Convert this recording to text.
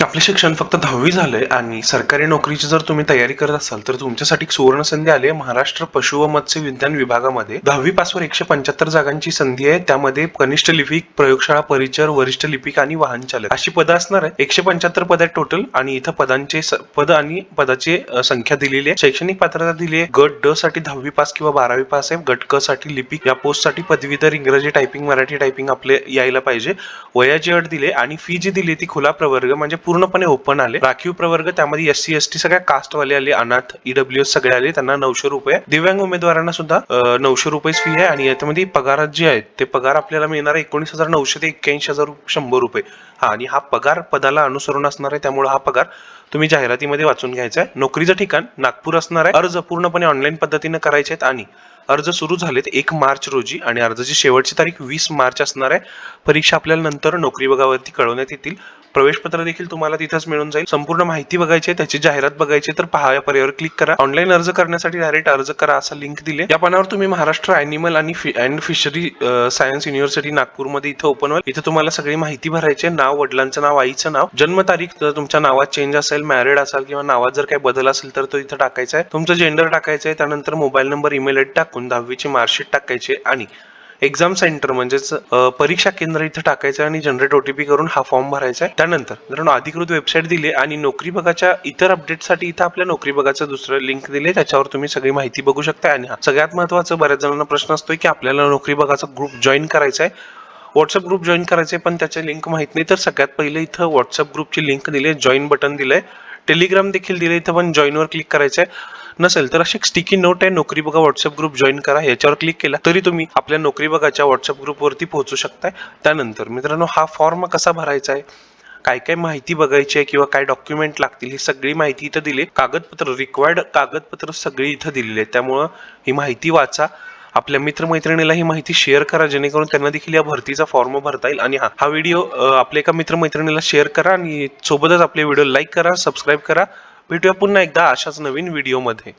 आपले शिक्षण फक्त 10वी झालंय आणि सरकारी नोकरीची जर तुम्ही तयारी करत असाल तर तुमच्यासाठी एक सुवर्ण संधी आली आहे. महाराष्ट्र पशु व मत्स्य विज्ञान विभागामध्ये 10वी पासवर 175 जागांची संधी आहे. त्यामध्ये कनिष्ठ लिपिक, प्रयोगशाळा परिचर, वरिष्ठ लिपिक आणि वाहन चालक अशी पदं असणार आहे. 175 पद आहेत टोटल आणि इथं पद आणि पदाची संख्या दिलेली आहे. शैक्षणिक पात्रता दिली आहे. गट ड साठी 10वी पास किंवा 12वी पास आहे. गट क साठी लिपिक या पोस्ट साठी पदवीधर इंग्रजी टायपिंग, मराठी टायपिंग आपले यायला पाहिजे. वयाची अट दिली आणि फी जी दिली ती खुला प्रवर्ग म्हणजे पूर्णपणे ओपन आले. राखीव प्रवर्ग त्यामध्ये SC ST सगळ्या कास्ट वाले आले, अनाथ EWS सगळे आले, त्यांना 900 रुपये. दिव्यांग उमेदवारांना सुद्धा 900 रुपये फी आहे आणि याच्यामध्ये पगार जे आहेत ते पगार आपल्याला मिळणार आहे 19,900 ते 81,100 रुपये. आणि हा पगार पदाला अनुसरून असणार आहे, त्यामुळे हा पगार तुम्ही जाहिरातीमध्ये वाचून घ्यायचा आहे. नोकरीचं ठिकाण नागपूर असणार आहे. अर्ज पूर्णपणे ऑनलाईन पद्धतीने करायचे आहेत आणि अर्ज सुरू झालेत 1 मार्च रोजी आणि अर्जाची शेवटची तारीख 20 मार्च असणार आहे. परीक्षा आपल्याला नंतर नोकरी विभागावरती कळवण्यात येतील. प्रवेशपत्र देखील तुम्हाला तिथेच मिळून जाईल. संपूर्ण माहिती बघायची आहे, त्याची जाहिरात बघायची तर पहा या पर्यायावर क्लिक करा. ऑनलाईन अर्ज करण्यासाठी डायरेक्ट अर्ज करा असा लिंक दिले. या पानावर तुम्ही Maharashtra animal and fishery science university नागपूरमध्ये इथं ओपन होईल. इथं तुम्हाला सगळी माहिती भरायची आहे. नाव, वडिलांचं नाव, आईचं नाव, जन्मतारीख, जर तुमच्या नावात चेंज असेल, मॅरिड असाल किंवा नावात जर काही बदल असेल तर तो इथं टाकायचा आहे. तुमचं जेंडर टाकायचं आहे. त्यानंतर मोबाईल नंबर, ईमेल आयडी टाकून 10वीची मार्कशीट टाकायची आणि एक्झाम सेंटर म्हणजेच परीक्षा केंद्र इथं टाकायचं आणि जनरेट OTP करून हा फॉर्म भरायचा आहे. त्यानंतर जर अधिकृत वेबसाईट दिली आणि नोकरी बघाच्या इतर अपडेटसाठी इथं आपल्या नोकरी बघाचं दुसरं लिंक दिले, त्याच्यावर तुम्ही सगळी माहिती बघू शकता. आणि सगळ्यात महत्त्वाचं, बऱ्याच जणांना प्रश्न असतोय की आपल्याला नोकरी बघाचा ग्रुप जॉईन करायचा आहे, व्हॉट्सअप ग्रुप जॉईन करायचे पण त्याचे लिंक माहित नाही, तर सगळ्यात पहिले इथं व्हॉट्सअप ग्रुपची लिंक दिली आहे, जॉईन बटन दिलंय. टेलिग्राम देखील दिले, इथं पण जॉईनवर क्लिक करायचं आहे. नसेल तर अशी एक स्टिकी नोट आहे, नोकरी बघा व्हॉट्सअप ग्रुप जॉईन करा, याच्यावर क्लिक केला तरी तुम्ही आपल्या नोकरी बघाच्या व्हॉट्सअप ग्रुपवरती पोहोचू शकताय. त्यानंतर मित्रांनो, हा फॉर्म कसा भरायचा आहे, काय काय माहिती बघायची आहे किंवा काय डॉक्युमेंट लागतील, ही सगळी माहिती इथं दिली. कागदपत्र, रिक्वायर्ड कागदपत्र सगळी इथं दिलेली आहे. त्यामुळं ही माहिती वाचा, आपल्या मित्रमैत्रिणीला ही माहिती शेअर करा, जेणेकरून त्यांना देखील या भरतीचा फॉर्म भरता येईल. आणि हा व्हिडिओ आपल्या एका मित्रमैत्रिणीला शेअर करा आणि सोबतच आपले व्हिडिओ लाईक करा, सबस्क्राईब करा. भेटूया पुन्हा एकदा अशाच नवीन व्हिडिओमध्ये.